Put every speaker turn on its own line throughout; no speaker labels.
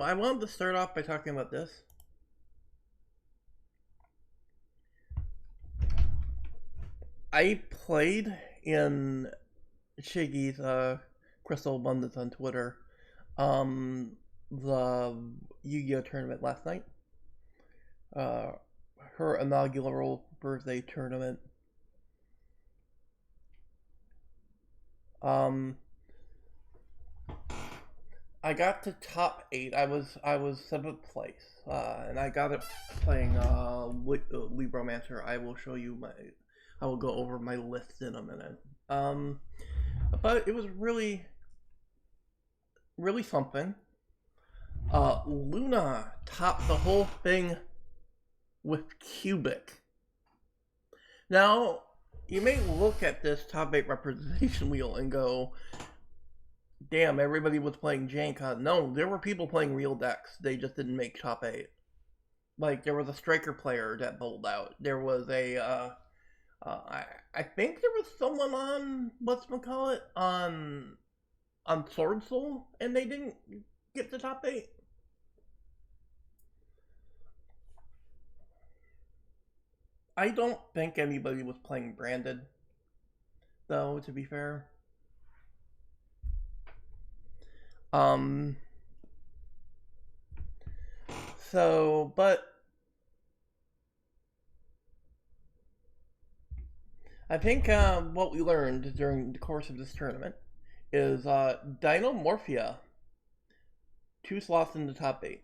I wanted to start off by talking about this. I played in Shiggy's Crystal Abundance on Twitter, the Yu-Gi-Oh tournament last night. Her inaugural birthday tournament. I got to top 8. I was 7th place, and I got it playing Libromancer. I will show you I will go over my list in a minute. But it was really something. Luna topped the whole thing with Cubic. Now, you may look at this top 8 representation wheel and go, damn, everybody was playing Janka. No, there were people playing real decks. They just didn't make top 8. Like, there was a striker player that bowled out. There was a, I think there was someone on, whatchamacallit, on Sword Soul, and they didn't get the top 8. I don't think anybody was playing branded, though, to be fair. So, but I think what we learned during the course of this tournament is Dinomorphia, 2 slots in the top 8.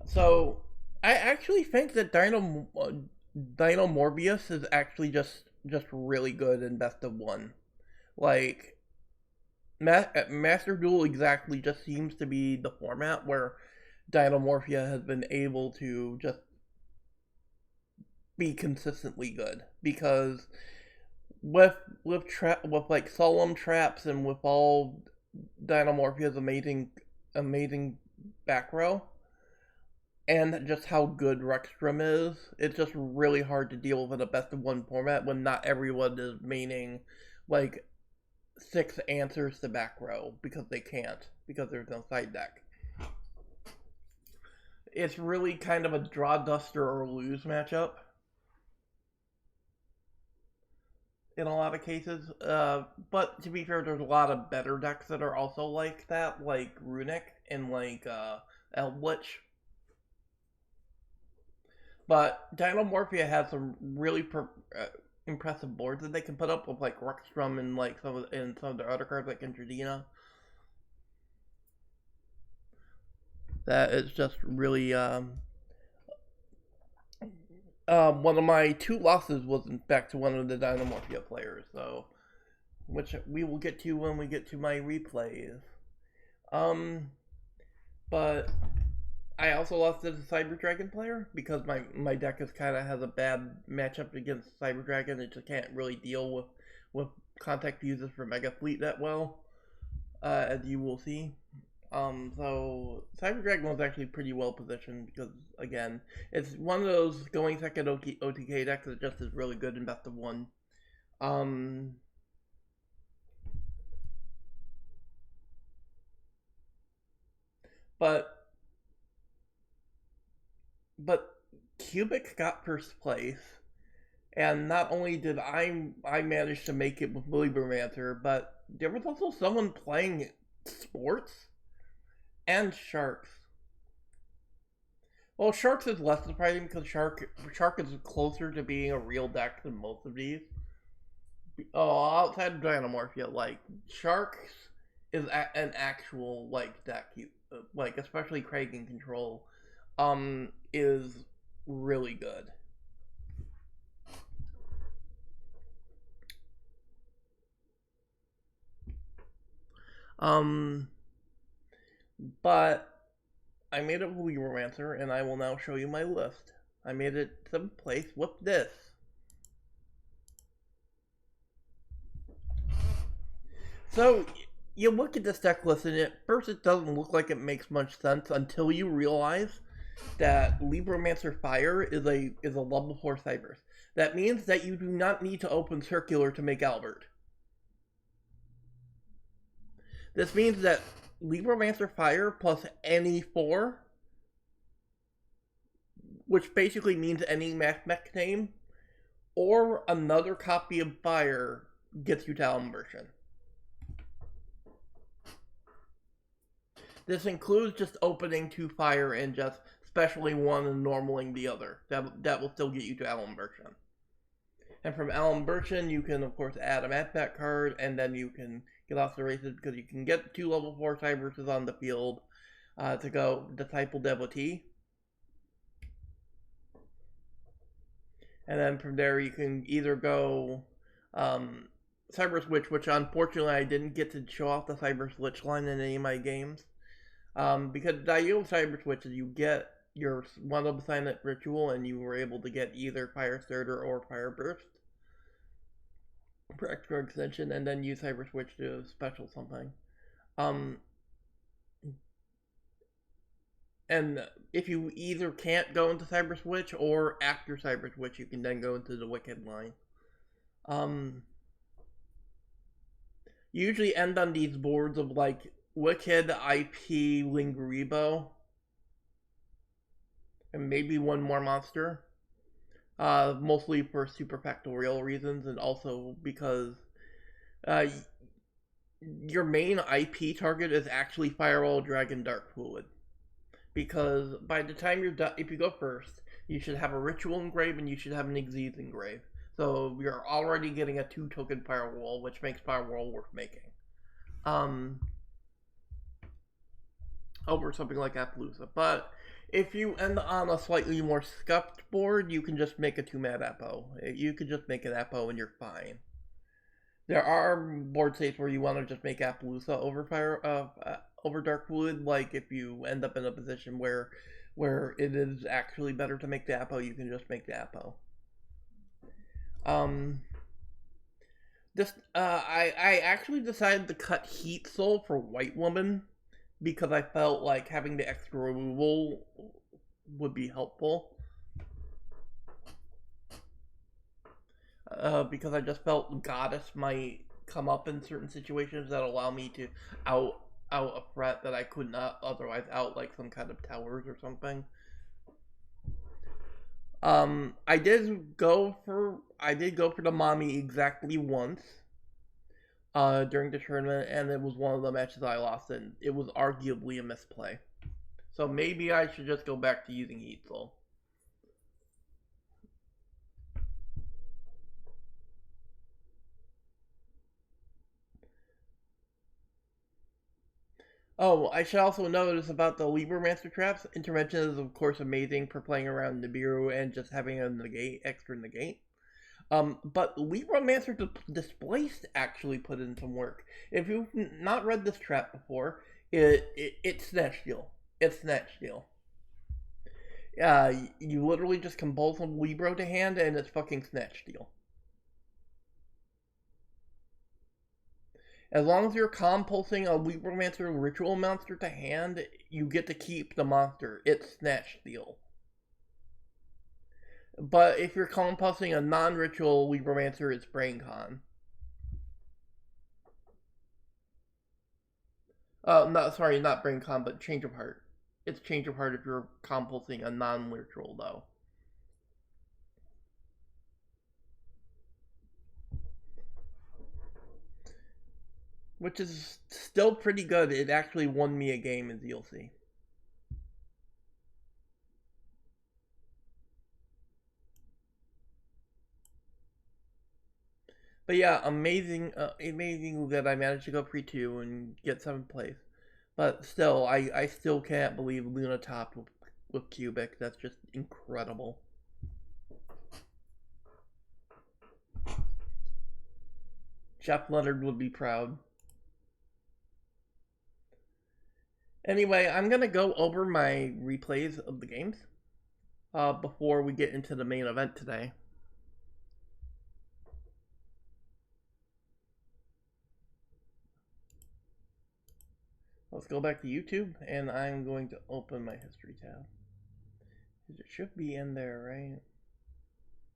So, I actually think that Dinomorbius is actually just really good in best of 1. Like, Master Duel exactly just seems to be the format where Dinomorphia has been able to just be consistently good, because with like Solemn Traps and with all Dinomorphia's amazing back row, and just how good Rexstrom is, it's just really hard to deal with in a best of 1 format when not everyone is maining like 6 answers to back row, because they can't, because there's no side deck. It's really kind of a draw duster or lose matchup in a lot of cases. But to be fair, there's a lot of better decks that are also like that, like Runic and like Eldritch. But Dinomorphia has some really impressive boards that they can put up with, like Rexstrom and like some of the other cards like Intradina. That is just really one of my 2 losses was in fact to one of the Dinomorphia players, so which we will get to when we get to my replays. But I also lost to the Cyber Dragon player because my deck has a bad matchup against Cyber Dragon. It just can't really deal with contact fuses for Mega Fleet that well, as you will see. So Cyber Dragon was actually pretty well positioned because, again, it's one of those going second OTK decks that just is really good in best of 1. But Cubic got 1st place, and not only did I manage to make it with Libromancer, but there was also someone playing Sports and Sharks. Well, Sharks is less surprising because Shark is closer to being a real deck than most of these. Oh, outside of Dinomorphia, like Sharks is an actual like deck, like especially Craig in control, is really good. But I made it with Libromancer, and I will now show you my list. I made it 7th place with this. So, you look at this deck list, and at first it doesn't look like it makes much sense until you realize that Libromancer Fire is a level 4 Cyberse. That means that you do not need to open Circular to make Albert. This means that Libromancer Fire plus any 4, which basically means any mech name, or another copy of Fire gets you to Alimversion. This includes just opening 2 Fire and just specially one and normaling the other. That will still get you to Alimversion. And from Alimversion, you can, of course, add a Matchback card, and then you can get off the races because you can get 2 level 4 Cyberses on the field to go Disciple Devotee. And then from there, you can either go Cyber Switch, which unfortunately I didn't get to show off the Cyber Switch line in any of my games. Because the idea of Cyber Switch is you get your one of the silent ritual, and you were able to get either Fire Starter or Fire Burst for extra extension, and then use Cyber Switch to special something. And if you either can't go into Cyber Switch or after Cyber Switch, you can then go into the Wicked line. You usually end on these boards of like Wicked, IP, Linguribo, and maybe one more monster. Mostly for super factorial reasons, and also because your main IP target is actually Firewall Dragon Dark Fluid. Because by the time you're done, if you go first, you should have a Ritual Engrave and you should have an Xyz Engrave. So you're already getting a 2-token Firewall, which makes Firewall worth making. Over something like Appaloosa. But if you end on a slightly more scuffed board, you can just make a 2-mana Apo. You could just make an Apo and you're fine. There are board states where you want to just make Appaloosa over Dark Fluid, like if you end up in a position where it is actually better to make the Apo, you can just make the Apo. I actually decided to cut Heat Soul for White Woman, because I felt like having the extra removal would be helpful. Because I just felt Goddess might come up in certain situations that allow me to out a threat that I could not otherwise out, like some kind of towers or something. I did go for the mommy exactly once during the tournament, and it was one of the matches I lost, and it was arguably a misplay. So maybe I should just go back to using Heat Soul. Oh, I should also notice about the Libromancer traps. Intervention is, of course, amazing for playing around Nibiru and just having a extra negate. But Libromancer Displaced actually put in some work. If you've not read this trap before, it's Snatch Steal. It's Snatch Steal. You literally just compose some Libro to hand, and it's fucking Snatch Steal. As long as you're compulsing a Libromancer Ritual monster to hand, you get to keep the monster. It's Snatch Steal. But if you're compulsing a non-ritual Libromancer, it's Brain Con. Not Brain Con, but Change of Heart. It's Change of Heart if you're compulsing a non-ritual, though. Which is still pretty good. It actually won me a game, as you'll see. But yeah, amazing that I managed to go pre-2 and get 7th place. But still, I still can't believe Luna topped with Cubic. That's just incredible. Jeff Leonard would be proud. Anyway, I'm going to go over my replays of the games before we get into the main event today. Let's go back to YouTube, and I'm going to open my history tab. It should be in there, right?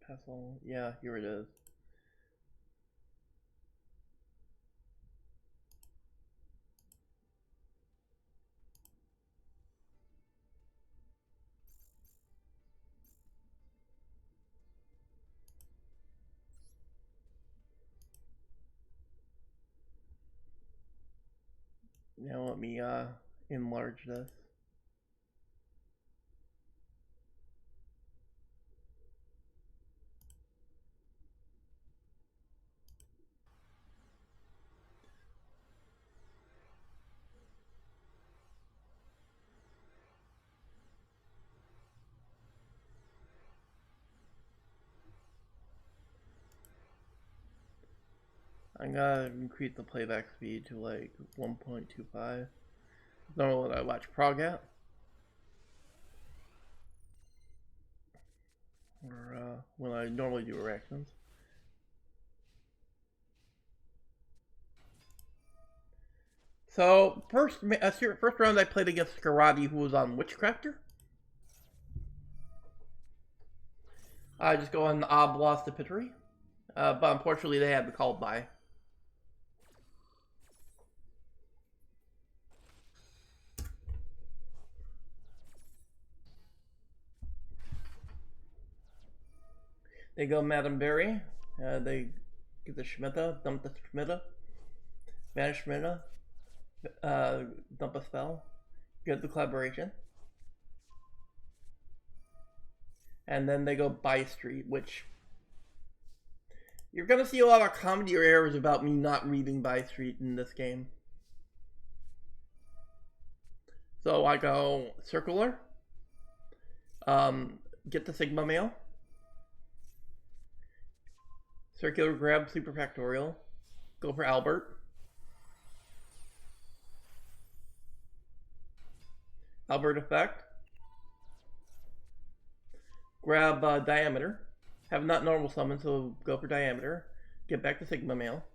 Pestle. Yeah, here it is. let me enlarge this. I'm gonna increase the playback speed to like 1.25. Normally when I watch prog at. Or when I normally do reactions. So first round I played against Karate, who was on Witchcrafter. I just go on Oblas to Pittery. But unfortunately they had the called by. They go Madame Berry. They get the Schmitta, dump the Schmitta, banish Schmitta, dump a spell, get the collaboration. And then they go By Street, which you're gonna see a lot of comedy or errors about me not reading By Street in this game. So I go Circular, get the Sigma Mail, Circular grab Super Factorial, go for Albert. Albert effect. Grab Diameter. Have not normal summon, so go for Diameter. Get back to Sigma Mail.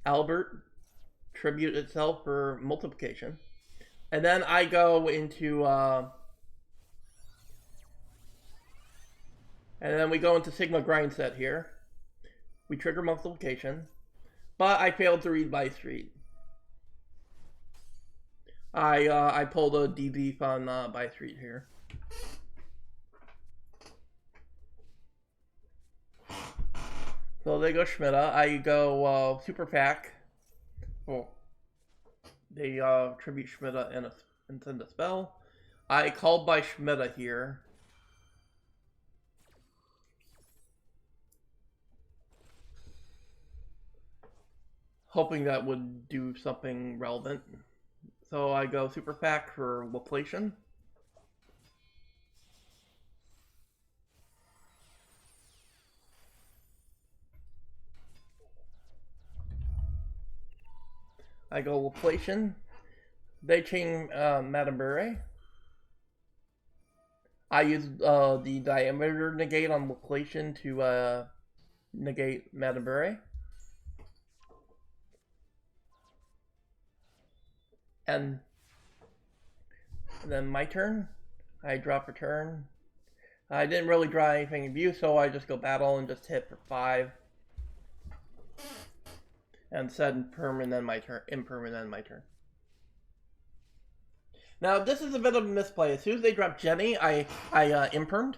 Albert. Tribute itself for multiplication. And then I go into... and then we go into Sigma Grind Set here. We trigger multiplication. But I failed to read By Street. I pulled a debrief on By Street here. So they go Schmitta. I go Super Pack. Oh. They tribute Schmitta and send a spell. I called by Schmitta here. Hoping that would do something relevant. So I go Super Pack for Loplation. I go Loplation. They chain Madame Bure. I use the Diameter negate on Loplation to negate Madame Bure. And then my turn. I drop a turn. I didn't really draw anything in view, so I just go battle and just hit for 5. And set imperm and then my turn. Imperm and then my turn. Now this is a bit of a misplay. As soon as they dropped Jenny, I impermed.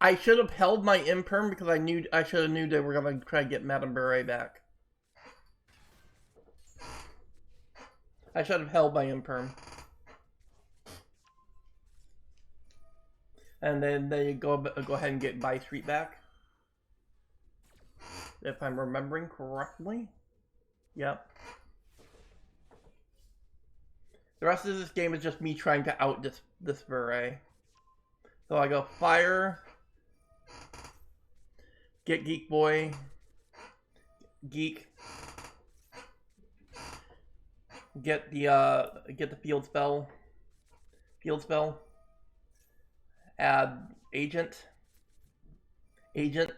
I should have held my imperm because I should have knew they were gonna try to get Madame Bure back. I should have held my imperm. And then they go ahead and get By Street back. If I'm remembering correctly. Yep. The rest of this game is just me trying to out this Bure. So I go Fire. Get Geek Boy. Geek. Get the field spell. Field spell. Add Agent. Agent.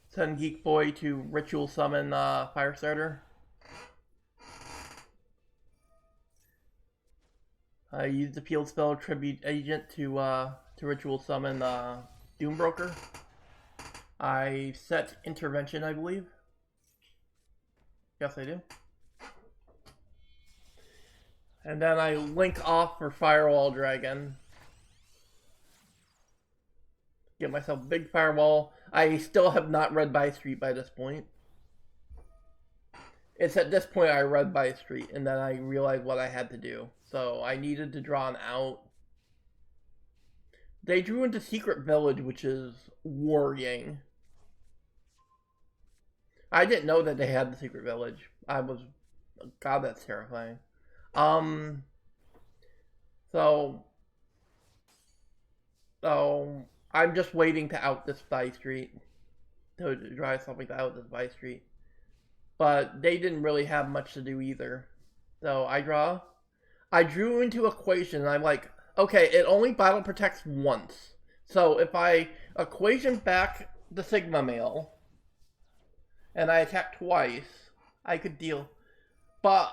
Send Geek Boy to Ritual Summon Firestarter. I use the field spell Tribute Agent to Ritual Summon Doombroker. I set Intervention, I believe. Yes, I do. And then I link off for Firewall Dragon. get myself a big firewall. I still have not read by street by this point. It's at this point I read by street, and then I realized what I had to do. So I needed to draw an out. They drew into Secret Village, which is worrying. I didn't know that they had the Secret Village. God, that's terrifying. So I'm just waiting to out this by street. To draw something to out this by street. But they didn't really have much to do either. So I drew into Equation, and I'm like, okay, it only battle protects once. So if I Equation back the Sigma Male, and I attack twice, I could deal. But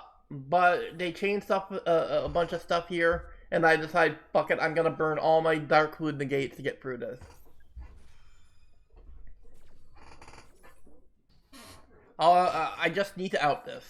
they changed stuff, a bunch of stuff here, and I decide, fuck it, I'm gonna burn all my Darkwood negates to get through this. I just need to out this.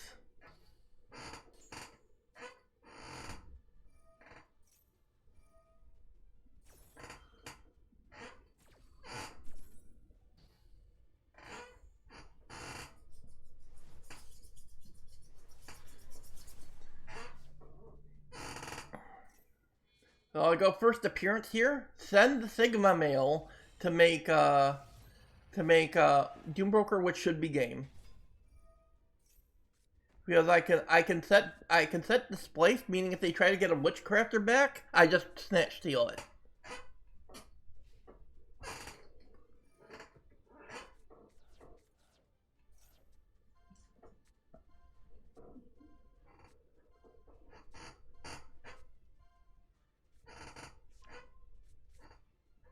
So I'll go first appearance here. Send the Sigma Male to make Doombroker, which should be game. Because I can set displace, meaning if they try to get a Witchcrafter back, I just snatch steal it.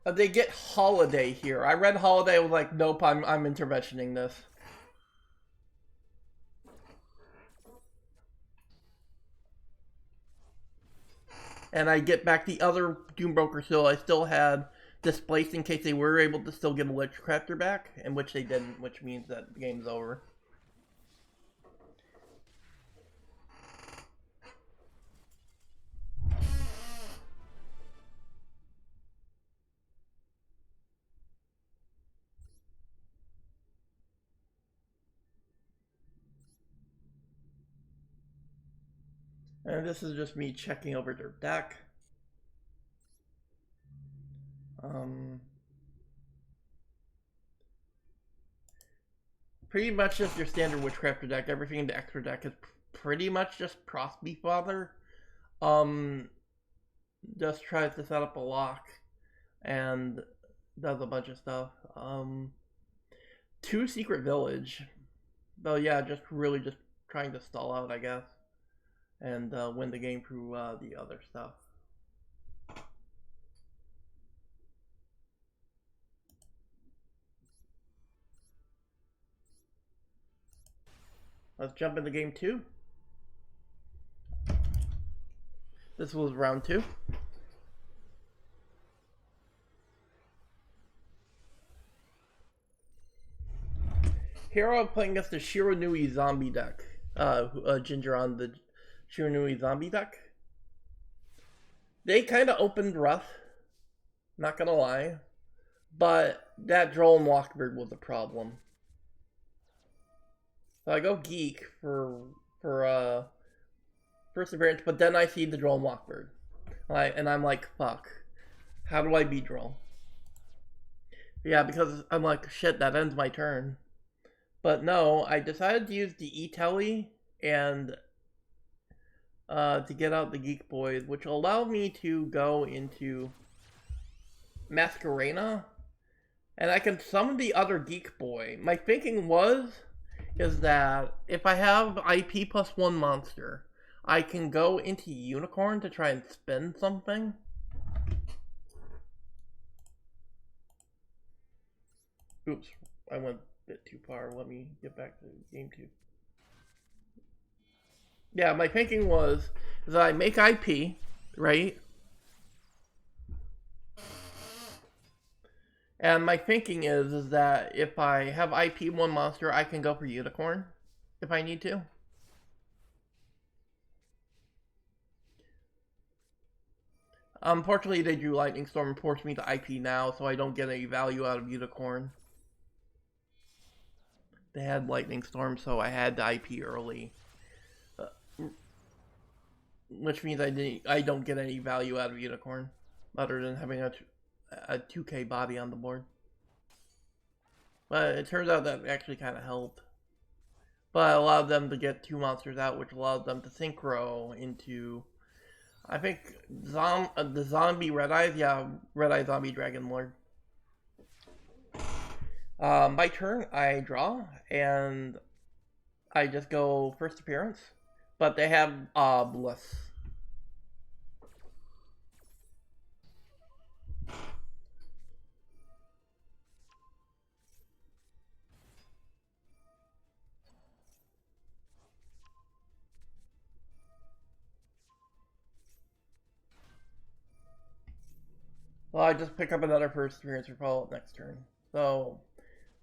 They get Holiday here. I read Holiday, I was like, nope, I'm interventioning this. And I get back the other Doombroker, so I still had displaced in case they were able to still get a Witchcrafter back, and which they didn't, which means that the game's over. And this is just me checking over their deck. Pretty much just your standard Witchcrafter deck. Everything in the extra deck is pretty much just Prosby Father. Just tries to set up a lock and does a bunch of stuff. 2 Secret Village. Though yeah, just really just trying to stall out, I guess. And win the game through the other stuff. Let's jump into game 2. This was round 2. Here I'm playing against the Shiranui zombie deck. Ginger on the Shiranui zombie deck. They kind of opened rough, not gonna lie, but that Droll and Walkbird was a problem. So I go Geek for first appearance, but then I see the Droll and Walkbird, and I'm like, fuck, how do I beat Droll? Yeah, because I'm like, shit, that ends my turn. But no, I decided to use the E-Telly and to get out the Geek Boys, which allowed me to go into Masquerena, and I can summon the other Geek Boy. My thinking is that if I have IP plus 1 monster, I can go into Unicorn to try and spin something. Oops, I went a bit too far. Let me get back to game 2. Yeah, my thinking was that I make IP, right? And my thinking is that if I have IP 1 monster, I can go for Unicorn if I need to. Unfortunately, they drew Lightning Storm and forced me to IP now, so I don't get any value out of Unicorn. They had Lightning Storm, so I had to IP early. Which means I don't get any value out of Unicorn, other than having a 2k body on the board. But it turns out that actually kind of helped. But it allowed them to get 2 monsters out, which allowed them to synchro into, I think, the zombie Red Eyes. Yeah, Red Eye Zombie Dragon Lord. My turn, I draw, and I just go first appearance. But they have Bliss. Well, I just pick up another first appearance for follow-up next turn. So,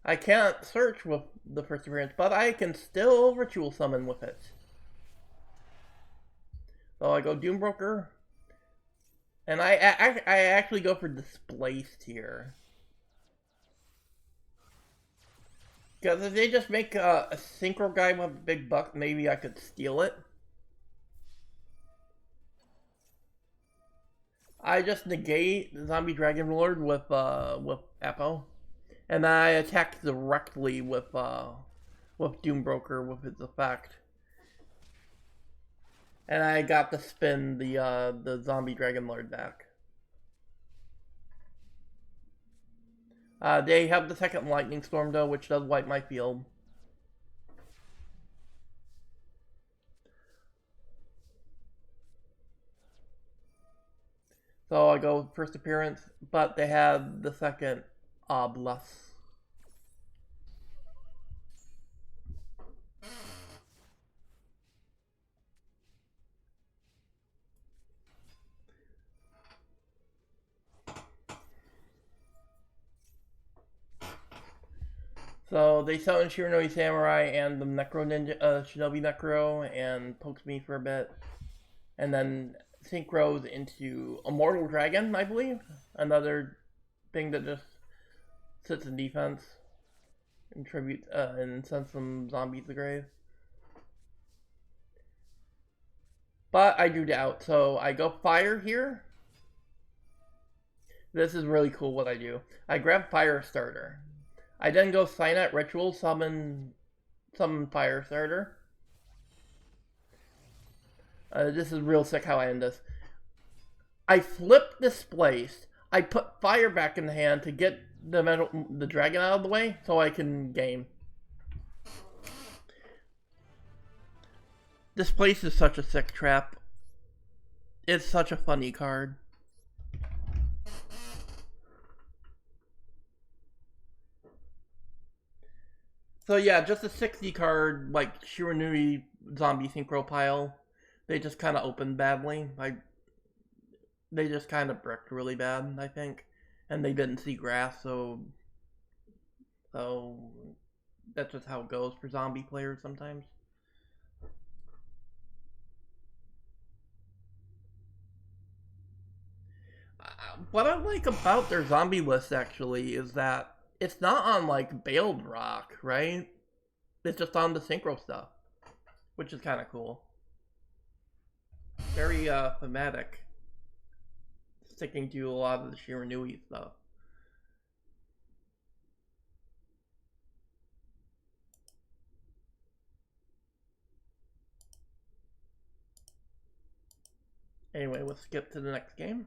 I can't search with the first appearance, but I can still ritual summon with it. So I go Doombroker. And I actually go for Displaced here. Because if they just make a synchro guy with a big buck, maybe I could steal it. I just negate the Zombie Dragon Lord with Epo. And then I attack directly with Doombroker with its effect. And I got to spin the Zombie Dragon Lord back. They have the second Lightning Storm though, which does wipe my field. So I go first appearance, but they have the second Bless. So they summon Shiranui Samurai and the Necro Ninja, Shinobi Necro, and pokes me for a bit. And then synchros into Immortal Dragon, I believe. Another thing that just sits in defense and tribute and sends some zombies to the grave. But I drew out, so I go Fire here. This is really cool what I do. I grab Fire Starter. I then go Signet Ritual, summon Fire Starter. This is real sick how I end this. I flip Displaced. I put Fire back in the hand to get the dragon out of the way so I can game. Displaced is such a sick trap. It's such a funny card. So yeah, just a 60 card, like Shiranui Zombie Synchro pile. They just kind of opened badly. They just kind of bricked really bad, I think. And they didn't see grass, so that's just how it goes for zombie players sometimes. What I like about their zombie list, actually, is that it's not on, like, Baled Rock, right? It's just on the synchro stuff, which is kind of cool. Very, thematic. Sticking to a lot of the Shiranui stuff. Anyway, let's skip to the next game.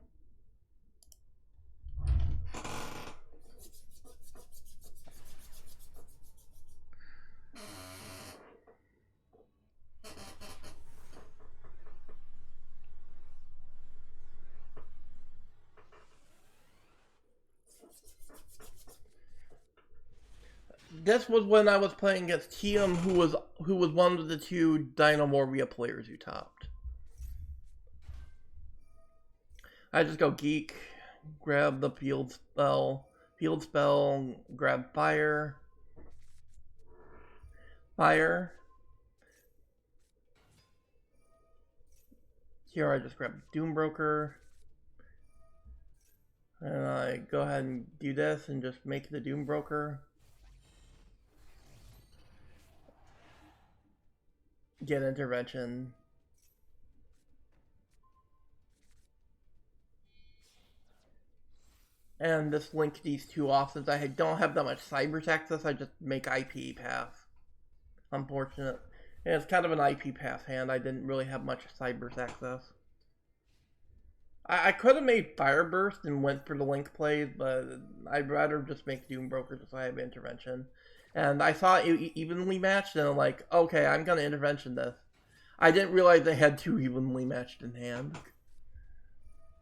This was when I was playing against Tiem, who was one of the 2 Dynamorphia players who topped. I just go Geek, grab the field spell, grab Fire. Here I just grab Doombroker, And I go ahead and do this and just make the Doom Broker. Get intervention. And just link these two off since I don't have that much Cyber's access. I just make IP path. Unfortunate. And it's kind of an IP path hand. I didn't really have much Cyber's access. I could have made Fire Burst and went for the link plays, but I'd rather just make Doom Broker so I have intervention. And I saw it evenly matched, and I'm like, okay, I'm gonna intervention this. I didn't realize they had two evenly matched in hand.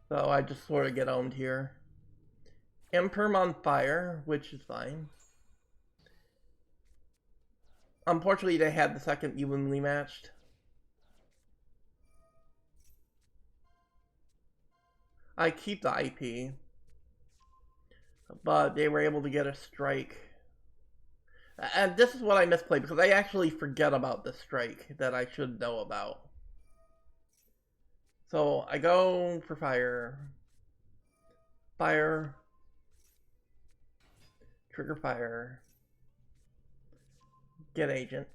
So I just sort of get owned here. Imperm on fire, which is fine. Unfortunately, they had the second evenly matched. I keep the IP, but they were able to get a strike. And this is what I misplayed, because I actually forget about the strike that I should know about. So I go for fire. Fire. Trigger fire. Get agent.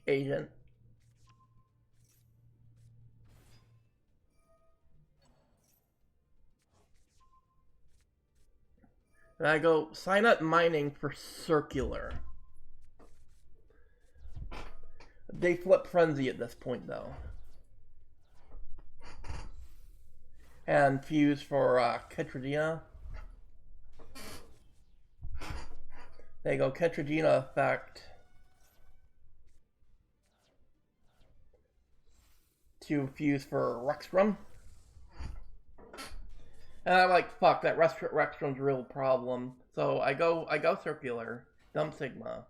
Agent. And I go sign up mining for circular. They flip frenzy at this point though. And fuse for Ketradina. They go Ketradina effect to fuse for Rexstrom. And I'm like, fuck, that Rexstrom's a real problem. So I go circular, dump Sigma.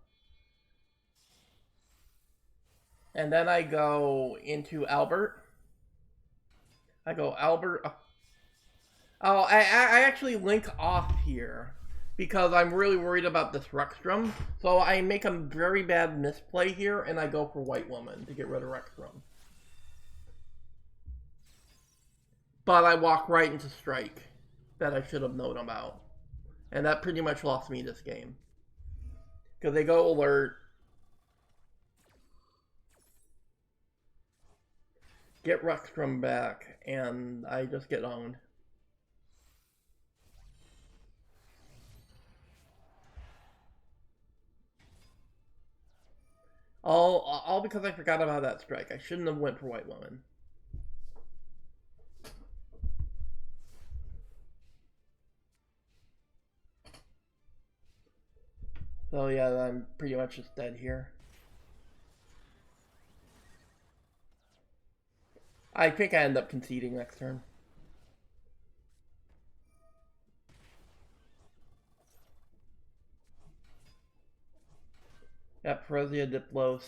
And then I go into Albert. I go Albert. Oh, I actually link off here because I'm really worried about this Rexstrom. So I make a very bad misplay here and I go for White Woman to get rid of Rexstrom. But I walk right into strike that I should have known about. And that pretty much lost me this game. Because they go alert. Get Rexstrom back, and I just get owned. All because I forgot about that strike. I shouldn't have went for White Woman. So yeah, I'm pretty much just dead here. I think I end up conceding next turn. Yep, Ferozia Diplos.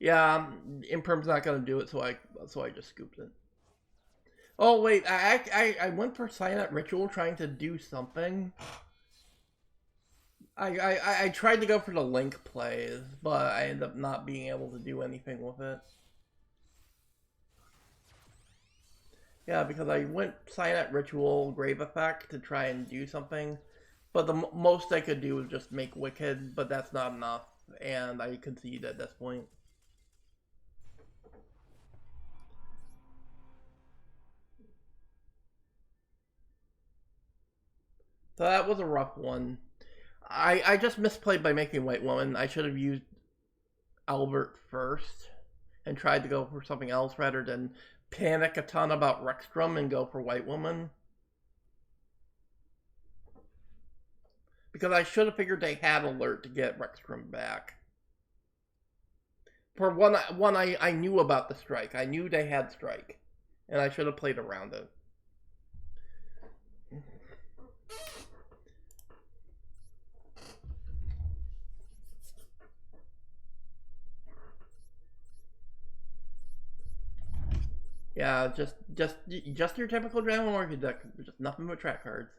Yeah, Imperm's not gonna do it, so I just scooped it. Oh wait, I went for Silent Ritual trying to do something. I tried to go for the link plays, but I ended up not being able to do anything with it. Yeah, because I went Silent Ritual, Grave Effect to try and do something, but the most I could do was just make Wicked, but that's not enough, and I conceded at this point. So that was a rough one. I just misplayed by making White Woman. I should have used Albert first and tried to go for something else rather than panic a ton about Rexstrom and go for White Woman. Because I should have figured they had alert to get Rexstrom back. For one, I knew about the strike. I knew they had strike. And I should have played around it. Yeah, just your typical Dragon Warrior deck. Just nothing but track cards.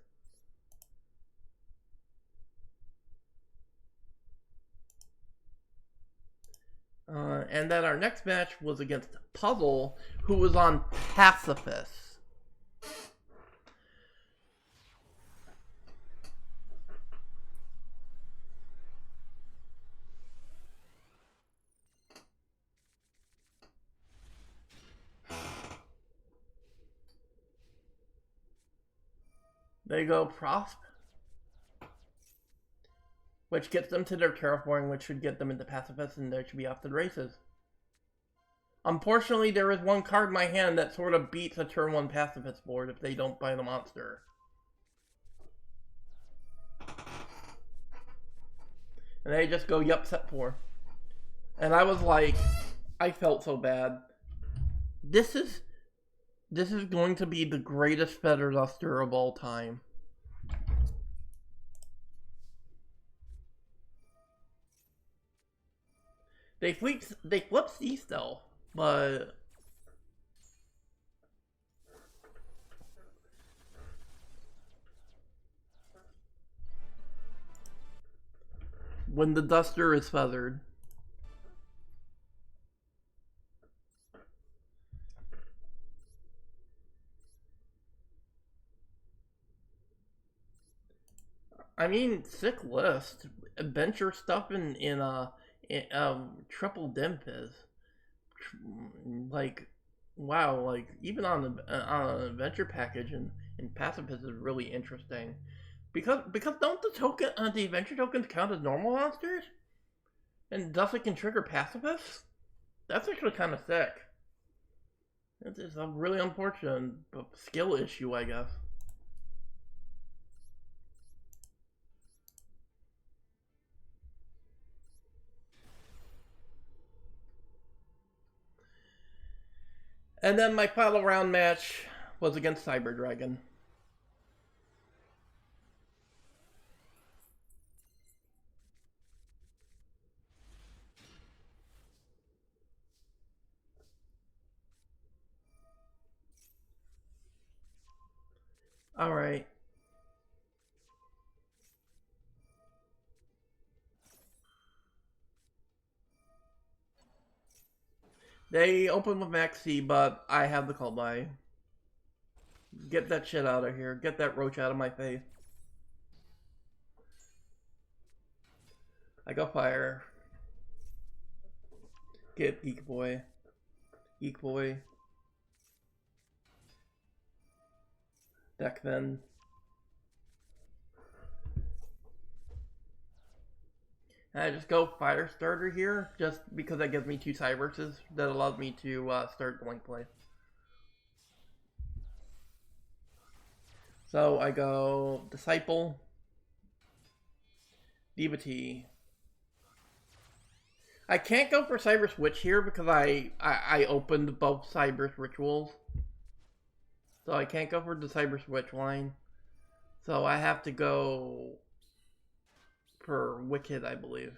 And then our next match was against Puzzle, who was on Pacifist. They go Prosp, which gets them to their terraforming, which should get them into Pacifist, and they should be off to the races. Unfortunately, there is one card in my hand that sort of beats a turn 1 Pacifist board if they don't buy the monster. And they just go, yup, set 4. And I was like, I felt so bad. This is going to be the greatest Feather Duster of all time. They flip C still, but when the duster is feathered. I mean, sick list. Adventure stuff in triple Dimpiz. Like, wow, like even on an adventure package and Pacifist is really interesting. Because don't the adventure tokens count as normal monsters? And thus it can trigger Pacifists? That's actually kind of sick. It's a really unfortunate skill issue, I guess. And then my final round match was against Cyber Dragon. All right. They open with Maxi, but I have the call by. Get that shit out of here. Get that roach out of my face. I go fire. Get Geek Boy. Geek Boy. Deck then. And I just go Fire Starter here, just because that gives me 2 Cyberses that allows me to start Blink play. So I go Disciple, Devotee. I can't go for Cyber Switch here because I opened both Cyber Rituals. So I can't go for the Cyber Switch line. So I have to go for Wicked, I believe.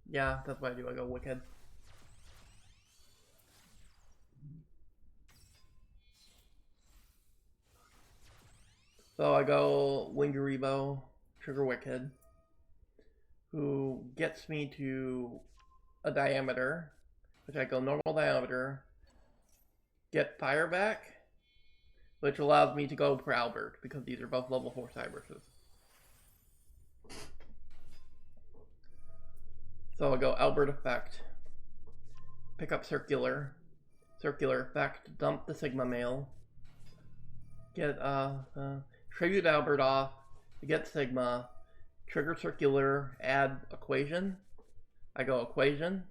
Yeah, that's what I do. I go Wicked. So I go Lingeribo, trigger Wicked, who gets me to a Diameter, which I go normal Diameter, get Fire back, which allows me to go for Albert, because these are both level 4 Cyberses. So I'll go Albert effect, pick up Circular effect, dump the Sigma Mail, get tribute Albert off, get Sigma, trigger Circular, add Equation. I go Equation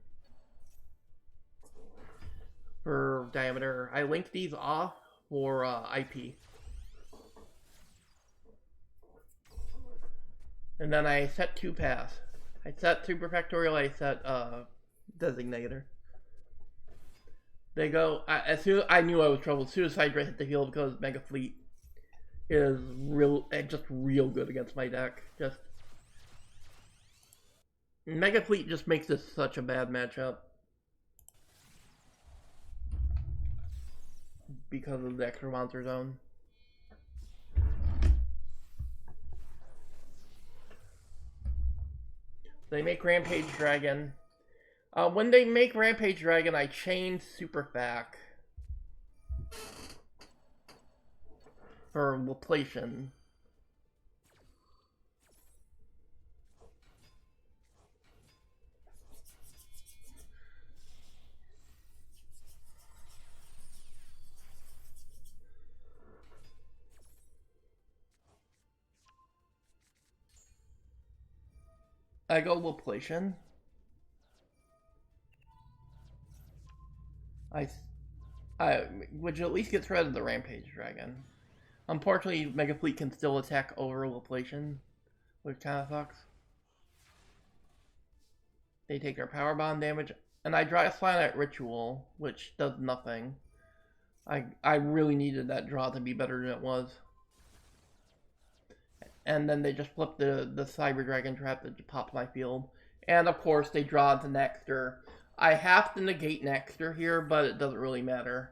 for Diameter. I link these off for IP. And then I set 2 pass. I set Super Factorial, I set Designator. They go, as soon as I knew I was troubled, as soon as Hydra hit the field, because Mega Fleet is just real good against my deck. Just Mega Fleet just makes this such a bad matchup. Because of the extra monster zone. They make Rampage Dragon. When they make Rampage Dragon, I chain Super Fac for Laplation. I go Laplation. Which at least gets rid of the Rampage Dragon. Unfortunately, Mega Fleet can still attack over Laplation, which kind of sucks. They take their Power Bond damage, and I draw a Silent Ritual, which does nothing. I really needed that draw to be better than it was. And then they just flip the Cyber Dragon trap that pops my field. And of course, they draw into Nexter. I have to negate Nexter here, but it doesn't really matter.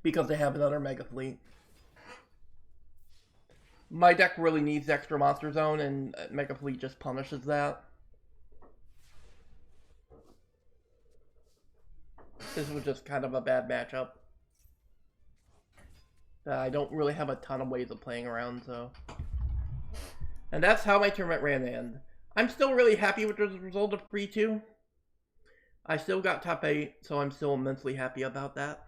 Because they have another Mega Fleet. My deck really needs extra Monster Zone, and Mega Fleet just punishes that. This was just kind of a bad matchup. I don't really have a ton of ways of playing around, so... And that's how my tournament ran in. I'm still really happy with the result of 3-2. I still got top 8, so I'm still immensely happy about that.